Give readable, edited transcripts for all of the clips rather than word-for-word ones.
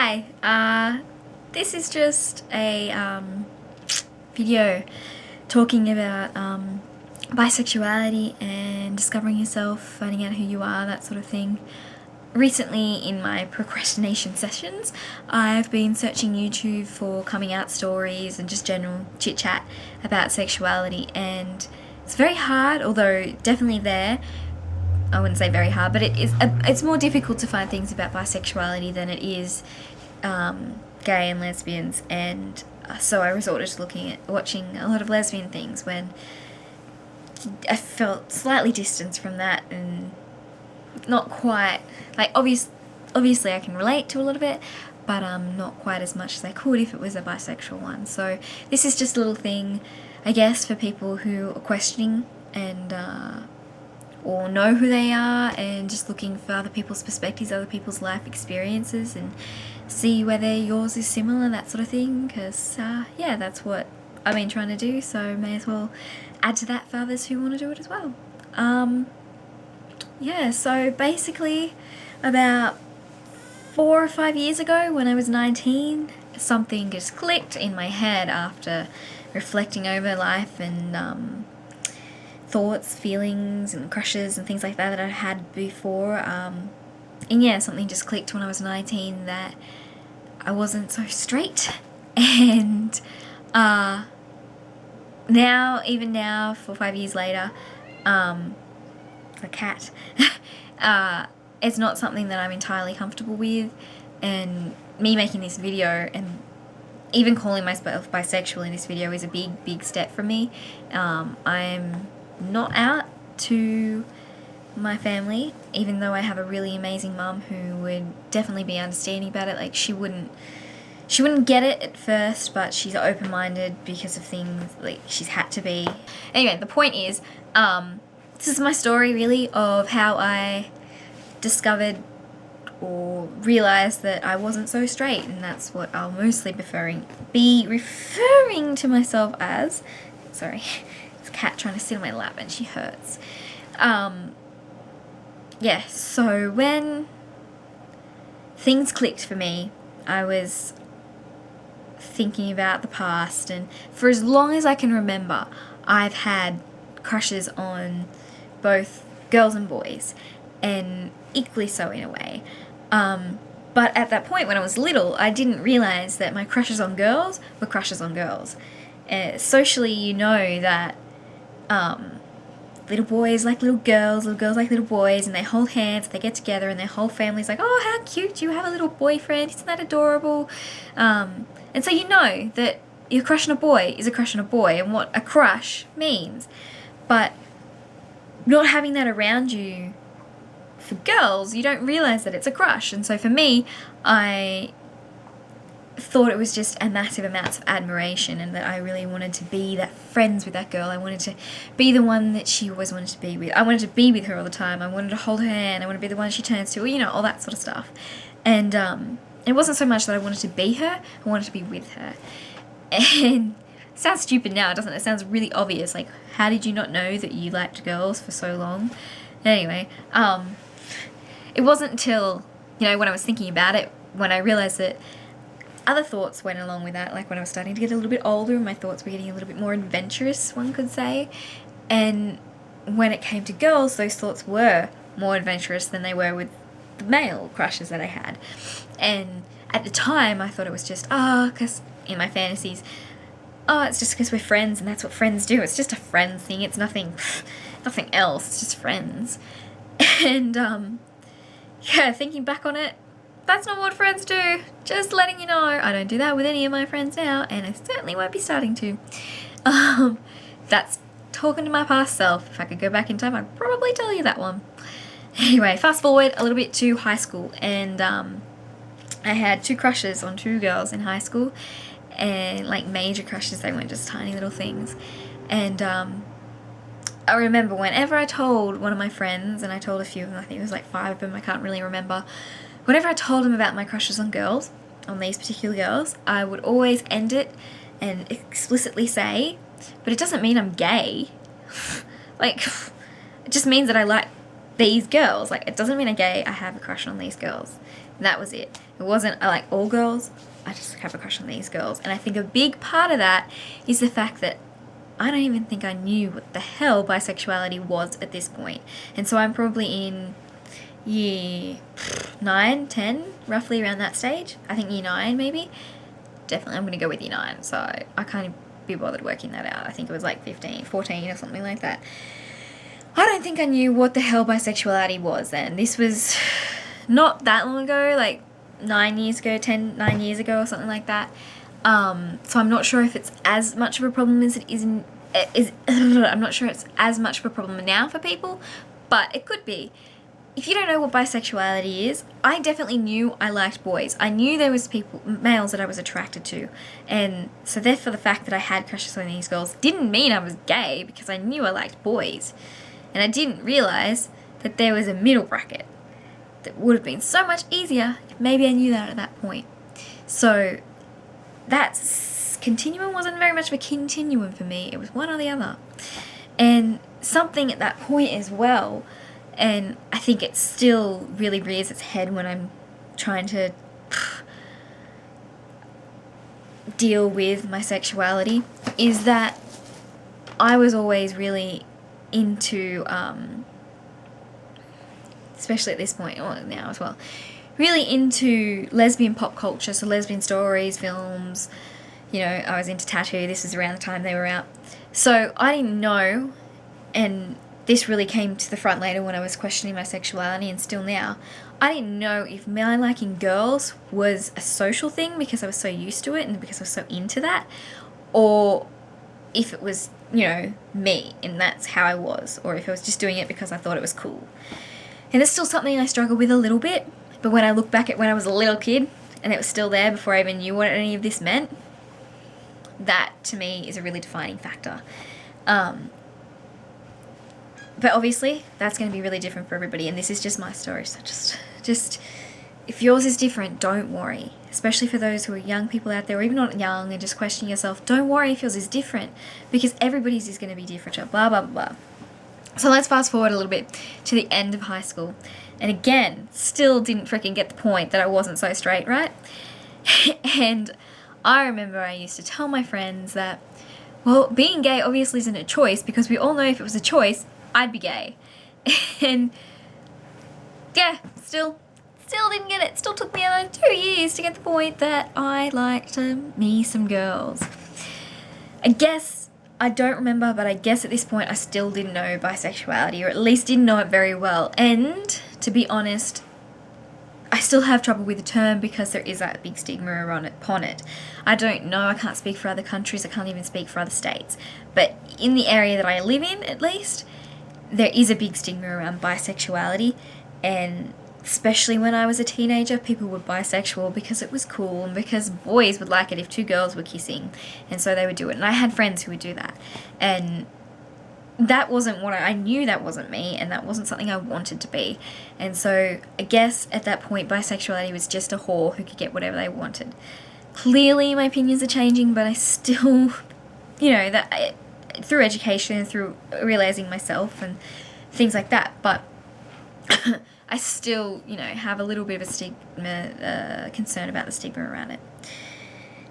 Hi, this is just a video talking about bisexuality and discovering yourself, finding out who you are, that sort of thing. Recently, in my procrastination sessions, I've been searching YouTube for coming out stories and just general chit chat about sexuality, and it's very hard, although definitely there. I wouldn't say very hard, but it's more difficult to find things about bisexuality than it is gay and lesbians, and so I resorted to watching a lot of lesbian things when I felt slightly distanced from that and not quite, like, obviously I can relate to a little bit, but not quite as much as I could if it was a bisexual one. So this is just a little thing, I guess, for people who are questioning and or know who they are and just looking for other people's perspectives, other people's life experiences, and see whether yours is similar, that sort of thing, because yeah, that's what I've been trying to do, so may as well add to that for others who want to do it as well. Yeah, so basically about 4 or 5 years ago when I was 19, something just clicked in my head after reflecting over life and thoughts, feelings and crushes and things like that I had before, and yeah, something just clicked when I was 19 that I wasn't so straight. And even now 4 or 5 years later, a cat it's not something that I'm entirely comfortable with, and me making this video and even calling myself bisexual in this video is a big step for me. I'm not out to my family, even though I have a really amazing mum who would definitely be understanding about it. Like, she wouldn't get it at first, but she's open-minded because of things, like, she's had to be. Anyway, the point is, this is my story really of how I discovered or realised that I wasn't so straight, and that's what I'll mostly be referring to myself as. Sorry, it's a cat trying to sit on my lap and she hurts. Yeah, so when things clicked for me, I was thinking about the past, and for as long as I can remember, I've had crushes on both girls and boys, and equally so in a way. But at that point when I was little, I didn't realise that my crushes on girls were crushes on girls. Socially, you know that little boys like little girls like little boys, and they hold hands, they get together, and their whole family's like, oh, how cute, you have a little boyfriend, isn't that adorable? And so you know that your crush on a boy is a crush on a boy, and what a crush means. But not having that around you for girls, you don't realise that it's a crush. And so for me, I thought it was just a massive amounts of admiration, and that I really wanted to be that friends with that girl. I wanted to be the one that she always wanted to be with. I wanted to be with her all the time. I wanted to hold her hand. I wanted to be the one she turns to, you know, all that sort of stuff. And it wasn't so much that I wanted to be her, I wanted to be with her. And it sounds stupid now, doesn't it? It sounds really obvious. Like, how did you not know that you liked girls for so long? Anyway, it wasn't until, you know, when I was thinking about it, when I realised that other thoughts went along with that, like when I was starting to get a little bit older and my thoughts were getting a little bit more adventurous, one could say. And when it came to girls, those thoughts were more adventurous than they were with the male crushes that I had. And at the time, I thought it was just, because in my fantasies, it's just because we're friends and that's what friends do. It's just a friend thing. It's nothing else. It's just friends. And, yeah, thinking back on it, that's not what friends do. Just letting you know, I don't do that with any of my friends now, and I certainly won't be starting to. That's talking to my past self. If I could go back in time, I'd probably tell you that one. Anyway, fast forward a little bit to high school, and I had 2 crushes on 2 girls in high school, and like major crushes. They weren't just tiny little things. And I remember whenever I told one of my friends, and I told a few of them, I think it was like 5 of them, I can't really remember, whenever I told them about my crushes on girls, on these particular girls, I would always end it and explicitly say, but it doesn't mean I'm gay. Like, it just means that I like these girls. Like, it doesn't mean I'm gay, I have a crush on these girls. And that was it. It wasn't, I like all girls, I just have a crush on these girls. And I think a big part of that is the fact that I don't even think I knew what the hell bisexuality was at this point. And so I'm probably in year 9, 10, roughly around that stage. I think year 9 maybe. Definitely I'm going to go with year 9. So I can't be bothered working that out. I think it was like 15, 14 or something like that. I don't think I knew what the hell bisexuality was then. This was not that long ago, like 9 years ago or something like that. So I'm not sure if it's as much of a problem as it is I'm not sure it's as much of a problem now for people, but it could be. If you don't know what bisexuality is, I definitely knew I liked boys. I knew there was males that I was attracted to. And so therefore the fact that I had crushes on these girls didn't mean I was gay, because I knew I liked boys. And I didn't realise that there was a middle bracket that would have been so much easier if maybe I knew that at that point. So that continuum wasn't very much of a continuum for me. It was one or the other. And something at that point as well, and I think it still really rears its head when I'm trying to deal with my sexuality, is that I was always really into, especially at this point, or now as well, really into lesbian pop culture, so lesbian stories, films, you know, I was into tattoo, this was around the time they were out. So I didn't know, and this really came to the front later when I was questioning my sexuality, and still now, I didn't know if my liking girls was a social thing because I was so used to it and because I was so into that, or if it was, you know, me and that's how I was, or if I was just doing it because I thought it was cool. And it's still something I struggle with a little bit, but when I look back at when I was a little kid and it was still there before I even knew what any of this meant, that to me is a really defining factor. But obviously that's going to be really different for everybody, and this is just my story, so just if yours is different, don't worry. Especially for those who are young people out there, or even not young and just questioning yourself, don't worry if yours is different, because everybody's is going to be different, blah, blah, blah. So let's fast forward a little bit to the end of high school. And again, still didn't freaking get the point that I wasn't so straight, right? And I remember I used to tell my friends that, well, being gay obviously isn't a choice, because we all know if it was a choice, I'd be gay. And yeah, still didn't get it. Still took me another 2 years to get the point that I liked me some girls. I guess, I don't remember, but I guess at this point I still didn't know bisexuality, or at least didn't know it very well. And to be honest, I still have trouble with the term because there is that big stigma upon it. I don't know, I can't speak for other countries, I can't even speak for other states. But in the area that I live in, at least, there is a big stigma around bisexuality, and especially when I was a teenager, people were bisexual because it was cool and because boys would like it if two girls were kissing, and so they would do it. And I had friends who would do that, and that wasn't what I knew. That wasn't me, and that wasn't something I wanted to be. And so I guess at that point bisexuality was just a whore who could get whatever they wanted. Clearly my opinions are changing, but I still, you know, that through education, through realizing myself and things like that, but I still, you know, have a little bit of a stigma, concern about the stigma around it.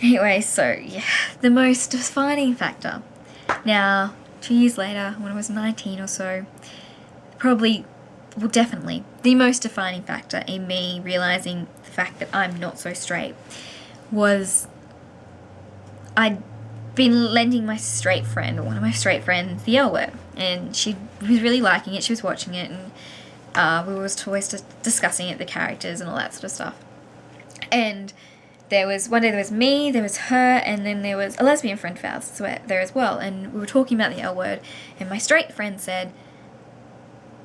Anyway, so yeah, the most defining factor. Now, 2 years later, when I was 19 or so, definitely the most defining factor in me realizing the fact that I'm not so straight was I'd been lending my straight friend, or one of my straight friends, the L Word, and she was really liking it. She was watching it, and we were always discussing it, the characters and all that sort of stuff. And one day there was me, there was her, and then there was a lesbian friend of ours there as well, and we were talking about the L Word, and my straight friend said,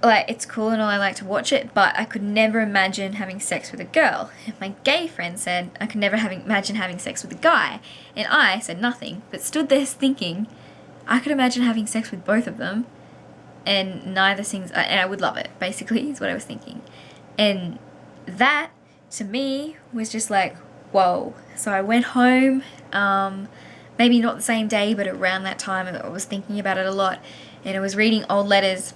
like, it's cool and all, I like to watch it, but I could never imagine having sex with a girl. And my gay friend said I could never imagine having sex with a guy. And I said nothing, but stood there thinking I could imagine having sex with both of them, and neither things, and I would love it, basically, is what I was thinking. And that, to me, was just like, whoa. So I went home, maybe not the same day, but around that time, I was thinking about it a lot, and I was reading old letters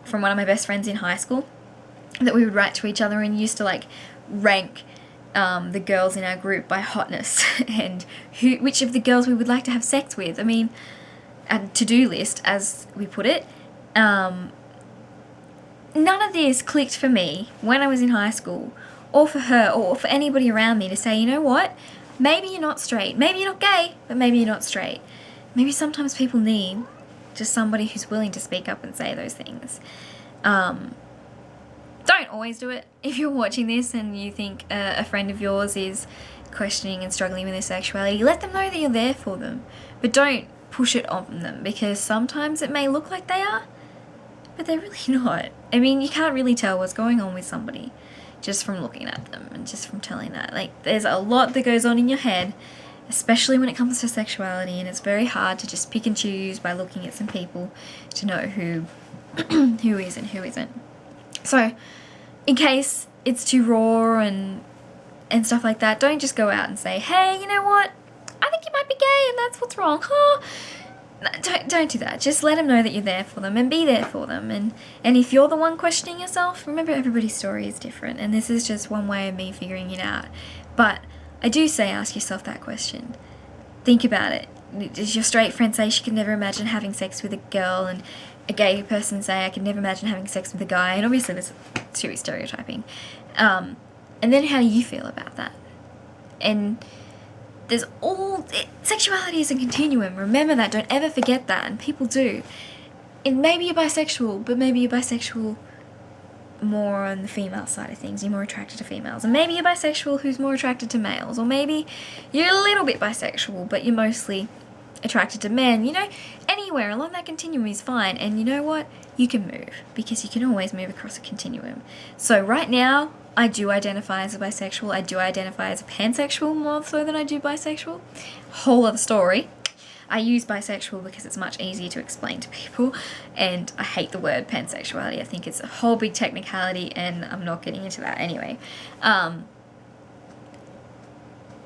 from one of my best friends in high school that we would write to each other, and used to like rank the girls in our group by hotness and which of the girls we would like to have sex with. I mean, a to-do list, as we put it. None of this clicked for me when I was in high school, or for her, or for anybody around me to say, you know what, maybe you're not straight, maybe you're not gay, but maybe you're not straight. Maybe sometimes people need just somebody who's willing to speak up and say those things. Don't always do it. If you're watching this and you think a friend of yours is questioning and struggling with their sexuality, let them know that you're there for them. But don't push it on them, because sometimes it may look like they are, but they're really not. I mean, you can't really tell what's going on with somebody just from looking at them and just from telling that. Like, there's a lot that goes on in your head, especially when it comes to sexuality, and it's very hard to just pick and choose by looking at some people to know who who is and who isn't. So, in case it's too raw and stuff like that, don't just go out and say, hey, you know what, I think you might be gay and that's what's wrong, huh? Don't do that. Just let them know that you're there for them and be there for them. And if you're the one questioning yourself, remember everybody's story is different, and this is just one way of me figuring it out. But I do say ask yourself that question. Think about it. Does your straight friend say she could never imagine having sex with a girl, and a gay person say I could never imagine having sex with a guy? And obviously this is too stereotyping. And then how do you feel about that? And there's sexuality is a continuum. Remember that. Don't ever forget that. And people do. And maybe you're bisexual, but maybe you're bisexual more on the female side of things. You're more attracted to females. And maybe you're bisexual who's more attracted to males. Or maybe you're a little bit bisexual, but you're mostly attracted to men. You know, anywhere along that continuum is fine. And you know what? You can move, because you can always move across a continuum. So right now, I do identify as a bisexual. I do identify as a pansexual more so than I do bisexual. Whole other story. I use bisexual because it's much easier to explain to people, and I hate the word pansexuality. I think it's a whole big technicality, and I'm not getting into that anyway.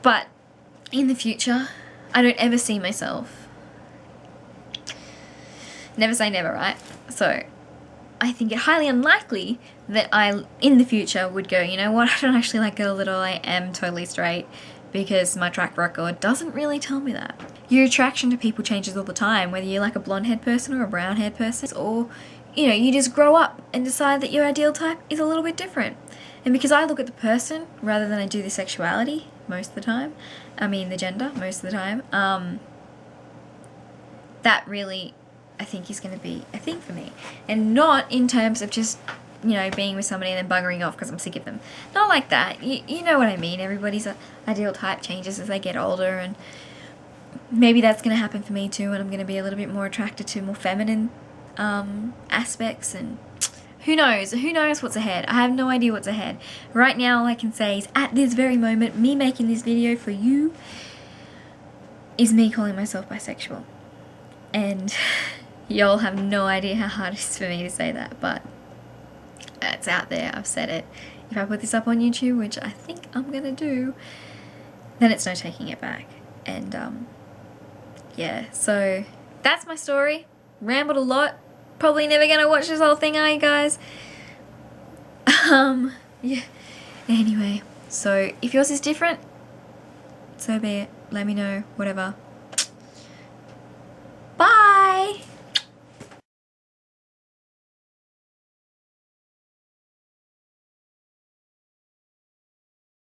But in the future, I don't ever see myself. Never say never, right? So I think it highly unlikely that I, in the future, would go, you know what, I don't actually like girls at all, I am totally straight, because my track record doesn't really tell me that. Your attraction to people changes all the time, whether you're like a blonde-haired person or a brown-haired person, or, you know, you just grow up and decide that your ideal type is a little bit different. And because I look at the person rather than I do the sexuality most of the time, I mean the gender most of the time, that really, I think, is going to be a thing for me. And not in terms of just, you know, being with somebody and then buggering off because I'm sick of them. Not like that. You know what I mean. Everybody's ideal type changes as they get older, and maybe that's going to happen for me too, and I'm going to be a little bit more attracted to more feminine aspects, and who knows what's ahead. I have no idea what's ahead. Right now all I can say is, at this very moment, me making this video for you is me calling myself bisexual. And y'all have no idea how hard it is for me to say that, but it's out there. I've said it. If I put this up on YouTube, which I think I'm gonna do, then it's no taking it back. And yeah, so that's my story. Rambled a lot. Probably never gonna watch this whole thing, are you guys? Yeah. Anyway, so if yours is different, so be it. Let me know, whatever.